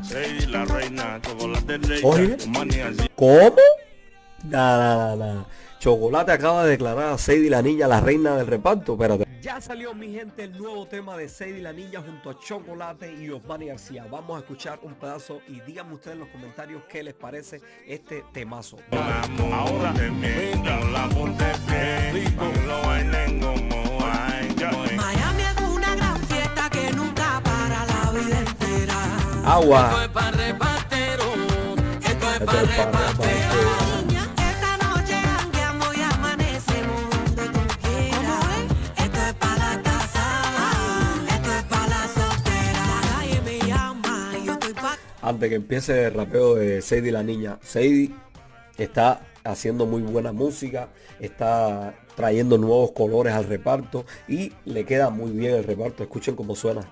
Sadie la reina, chocolate rey. Oye, ¿cómo? Nada. Chocolate acaba de declarar a Sadie la niña la reina del reparto. Espérate. Ya salió, mi gente, el nuevo tema de Sadie la niña junto a Chocolate y Osmani García. Vamos a escuchar un pedazo y díganme ustedes en los comentarios qué les parece este temazo. Ahora te miento, la ponte rico, lo bailen como hay. Miami es una gran fiesta que nunca para la vida entera. Agua. Esto es para repartero, esto es Esto para es para repartero. Esta noche jangueamos y amanecemos donde tú quieras. Esto es para la casa, esto es para la soltera. La calle me llama y yo estoy pa' Antes que empiece el rapeo de Sadie la niña, Sadie está haciendo muy buena música, está trayendo nuevos colores al reparto y le queda muy bien el reparto. Escuchen cómo suena.